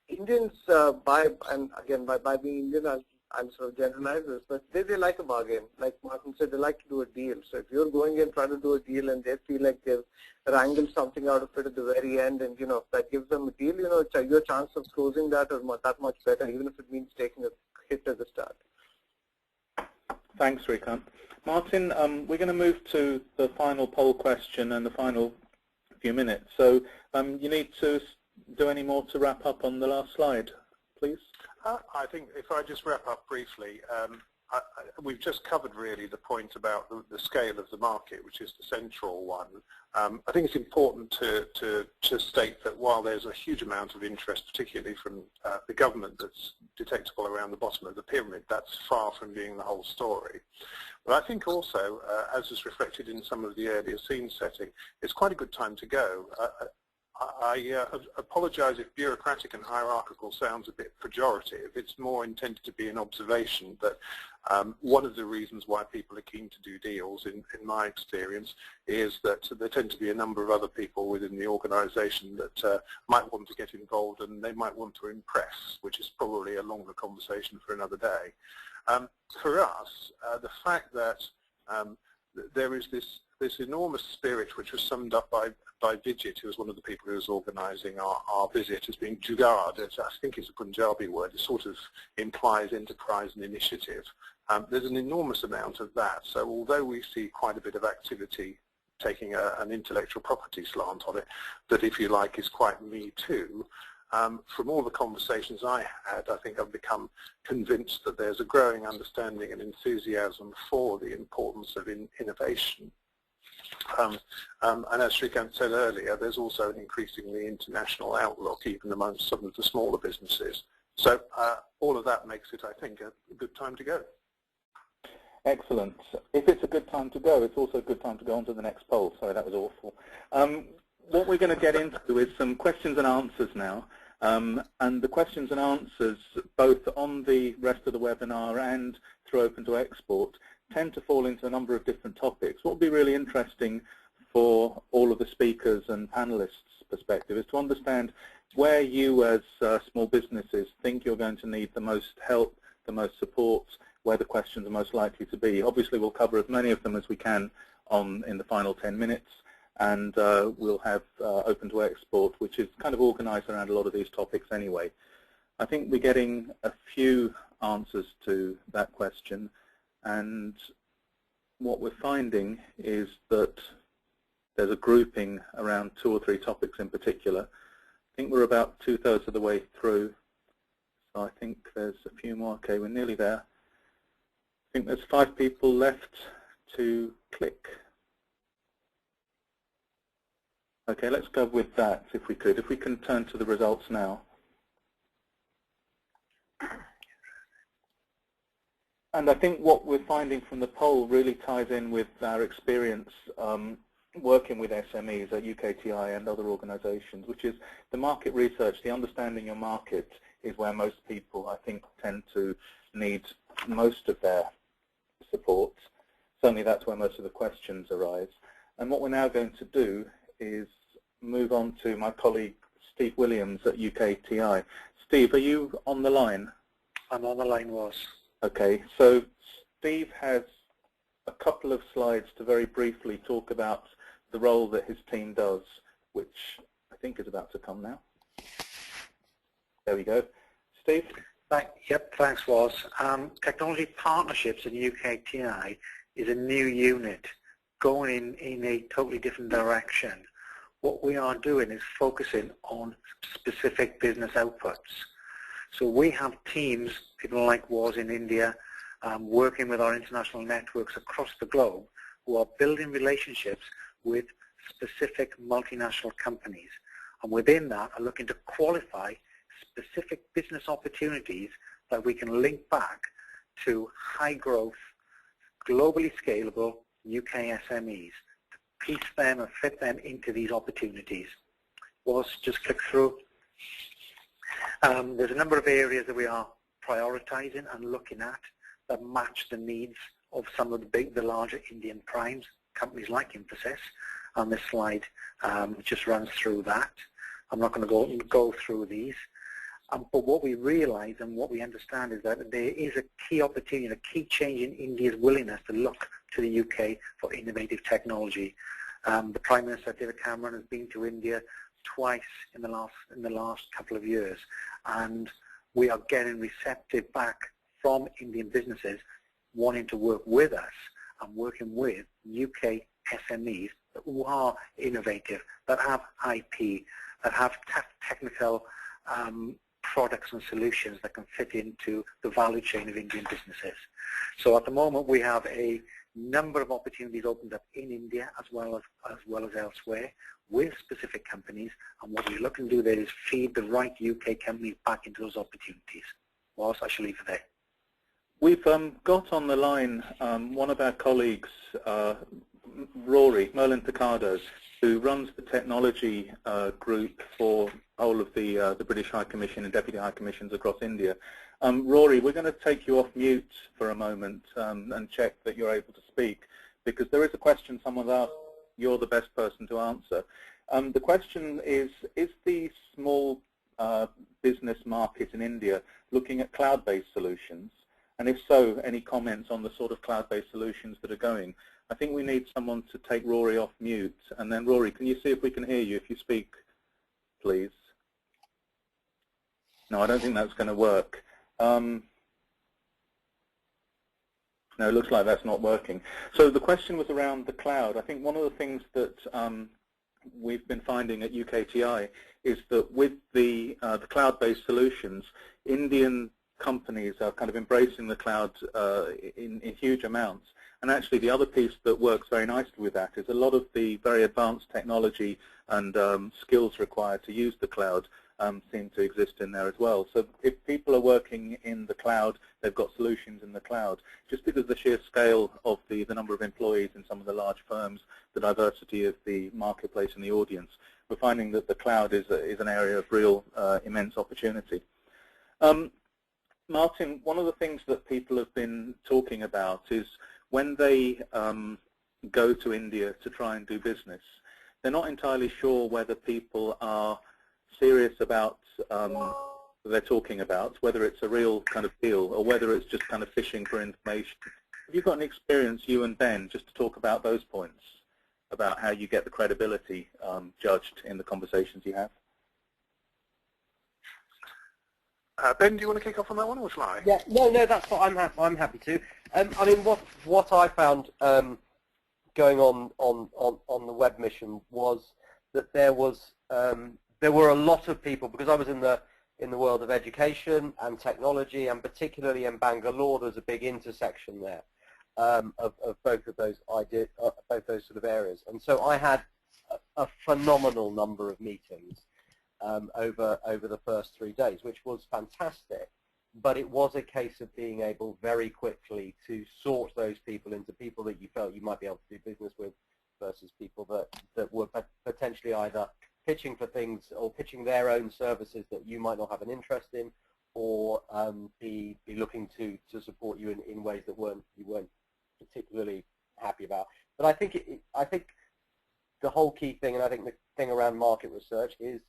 Indians and again by being Indian, I'm sort of generalize this, but they like a bargain. Like Martin said, they like to do a deal. So if you're going in trying to do a deal and they feel like they've wrangled something out of it at the very end, and that gives them a deal, your chance of closing that is that much better, even if it means taking a hit at the start. Thanks, Srikanth. Martin, we're going to move to the final poll question and the final few minutes. So you need to do any more to wrap up on the last slide, please? I think if I just wrap up briefly, we've just covered really the point about the scale of the market, which is the central one. I think it's important to state that while there's a huge amount of interest, particularly from the government, that's detectable around the bottom of the pyramid, that's far from being the whole story. But I think also, as is reflected in some of the earlier scene setting, it's quite a good time to go. I apologize if bureaucratic and hierarchical sounds a bit pejorative. It's more intended to be an observation that one of the reasons why people are keen to do deals, in my experience, is that there tend to be a number of other people within the organization that might want to get involved, and they might want to impress, which is probably a longer conversation for another day. For us, the fact that there is this enormous spirit, which was summed up by Vijit, who was one of the people who was organising our visit, as being jugaad. I think it's a Punjabi word. It sort of implies enterprise and initiative. There's an enormous amount of that. So although we see quite a bit of activity taking an intellectual property slant on it, that, if you like, is quite me too, from all the conversations I had, I think I've become convinced that there's a growing understanding and enthusiasm for the importance of innovation. And as Srikanth said earlier, there's also an increasingly international outlook, even amongst some of the smaller businesses. So all of that makes it, I think, a good time to go. Excellent. If it's a good time to go, it's also a good time to go on to the next poll. Sorry, that was awful. What we're going to get into is some questions and answers now. And the questions and answers, both on the rest of the webinar and through Open to Export, tend to fall into a number of different topics. What will be really interesting for all of the speakers and panelists' perspective is to understand where you as small businesses think you're going to need the most help, the most support, where the questions are most likely to be. Obviously, we'll cover as many of them as we can in the final 10 minutes, and we'll have Open to Export, which is kind of organized around a lot of these topics anyway. I think we're getting a few answers to that question, and what we're finding is that there's a grouping around 2 or 3 topics in particular. I think we're about 2/3 of the way through, so I think there's a few more. Okay, we're nearly there. I think there's 5 people left to click. Okay, let's go with that if we could. If we can turn to the results now. And I think what we're finding from the poll really ties in with our experience working with SMEs at UKTI and other organizations, which is the market research, the understanding your market is where most people, I think, tend to need most of their support. Certainly that's where most of the questions arise. And what we're now going to do is move on to my colleague Steve Williams at UKTI. Steve, are you on the line? I'm on the line, Was. Okay, so Steve has a couple of slides to very briefly talk about the role that his team does, which I think is about to come now. There we go. Steve? Yep, thanks, Was. Technology Partnerships in UKTI is a new unit going in a totally different direction. What we are doing is focusing on specific business outputs. So we have teams, people like Was in India, working with our international networks across the globe who are building relationships with specific multinational companies. And within that are looking to qualify specific business opportunities that we can link back to high growth, globally scalable UK SMEs, to piece them and fit them into these opportunities. Was, just click through. There's a number of areas that we are prioritizing and looking at that match the needs of some of the larger Indian primes, companies like Infosys. And this slide just runs through that. I'm not going to go through these. But what we realize and what we understand is that there is a key opportunity, a key change in India's willingness to look to the UK for innovative technology. The Prime Minister, David Cameron, has been to India twice in the last couple of years, and we are getting receptive back from Indian businesses wanting to work with us and working with UK SMEs who are innovative, that have IP, that have technical products and solutions that can fit into the value chain of Indian businesses. So at the moment we have a number of opportunities opened up in India as well as elsewhere with specific companies, and what we're looking to do there is feed the right UK companies back into those opportunities. Was, I shall leave it there. We've got on the line one of our colleagues, Rory Merlin-Picardo, who runs the technology group for whole of the British High Commission and Deputy High Commissions across India. Rory, we're going to take you off mute for a moment and check that you're able to speak, because there is a question someone's asked. You're the best person to answer. The question is the small business market in India looking at cloud-based solutions? And if so, any comments on the sort of cloud-based solutions that are going? I think we need someone to take Rory off mute. And then, Rory, can you see if we can hear you if you speak, please? No, I don't think that's going to work. No, it looks like that's not working. So the question was around the cloud. I think one of the things that we've been finding at UKTI is that with the cloud-based solutions, Indian companies are kind of embracing the cloud in huge amounts. And actually the other piece that works very nicely with that is a lot of the very advanced technology and skills required to use the cloud seem to exist in there as well. So if people are working in the cloud, they've got solutions in the cloud. Just because of the sheer scale of the number of employees in some of the large firms, the diversity of the marketplace and the audience, we're finding that the cloud is an area of real immense opportunity. Martin, one of the things that people have been talking about is when they go to India to try and do business, they're not entirely sure whether people are serious about what they're talking about, whether it's a real kind of deal or whether it's just kind of fishing for information. Have you got any experience, you and Ben, just to talk about those points, about how you get the credibility judged in the conversations you have? Ben, do you want to kick off on that one, or shall I? Yeah, no, that's what I'm happy to. I mean, what I found going on the Webmission was that there were a lot of people, because I was in the world of education and technology, and particularly in Bangalore, there's a big intersection there of both of those both those sort of areas, and so I had a phenomenal number of meetings over the first 3 days, which was fantastic. But it was a case of being able very quickly to sort those people into people that you felt you might be able to do business with versus people that were potentially either pitching for things or pitching their own services that you might not have an interest in, or be looking to support you in ways that you weren't particularly happy about. But I think the whole key thing, and I think the thing around market research, is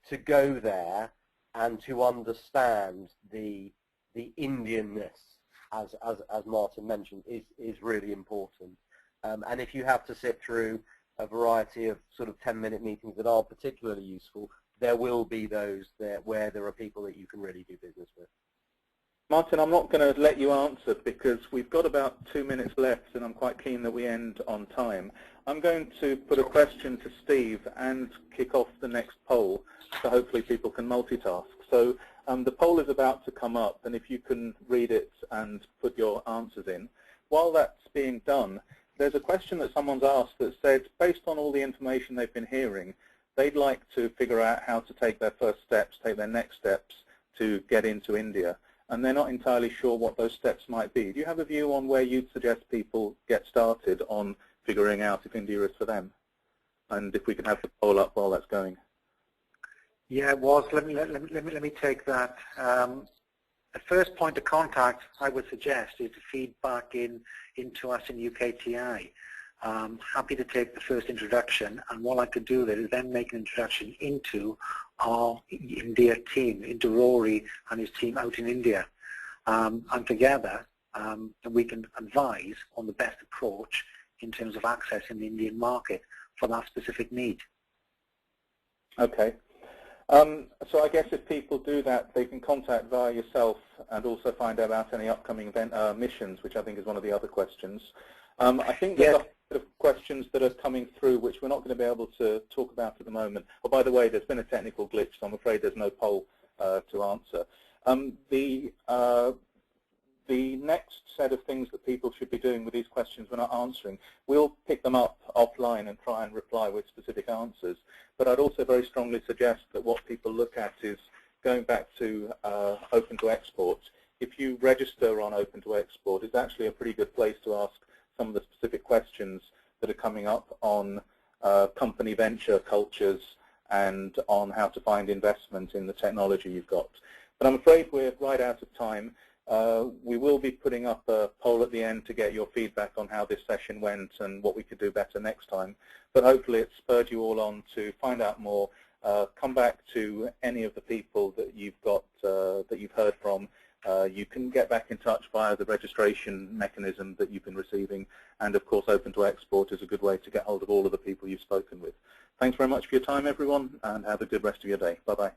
to go there and to understand the Indianness, as Martin mentioned, is really important. And if you have to sit through a variety of sort of 10-minute meetings that are particularly useful, there will be those there where there are people that you can really do business with. Martin, I'm not going to let you answer because we've got about 2 minutes left and I'm quite keen that we end on time. I'm going to put a question to Steve and kick off the next poll so hopefully people can multitask. So the poll is about to come up, and if you can read it and put your answers in. While that's being done, there's a question that someone's asked that said, based on all the information they've been hearing, they'd like to figure out how to take their first steps, take their next steps to get into India. And they're not entirely sure what those steps might be. Do you have a view on where you'd suggest people get started on figuring out if India is for them? And if we can have the poll up while that's going. Yeah, let me take that. The first point of contact I would suggest is to feed back into us in UKTI. Happy to take the first introduction, and what I could do there is then make an introduction into our India team, into Rory and his team out in India. And together we can advise on the best approach in terms of accessing the Indian market for that specific need. Okay. So I guess if people do that, they can contact via yourself and also find out about any upcoming missions, which I think is one of the other questions. I think there's a bit of questions that are coming through which we're not going to be able to talk about at the moment. Oh, by the way, there's been a technical glitch, so I'm afraid there's no poll to answer. The next set of things that people should be doing with these questions we're not answering, we'll pick them up offline and try and reply with specific answers. But I'd also very strongly suggest that what people look at is going back to Open to Export. If you register on Open to Export, it's actually a pretty good place to ask some of the specific questions that are coming up on company venture cultures and on how to find investment in the technology you've got. But I'm afraid we're right out of time. We will be putting up a poll at the end to get your feedback on how this session went and what we could do better next time. But hopefully it spurred you all on to find out more. Come back to any of the people that you've got, that you've heard from. You can get back in touch via the registration mechanism that you've been receiving. And of course, Open to Export is a good way to get hold of all of the people you've spoken with. Thanks very much for your time, everyone, and have a good rest of your day. Bye-bye.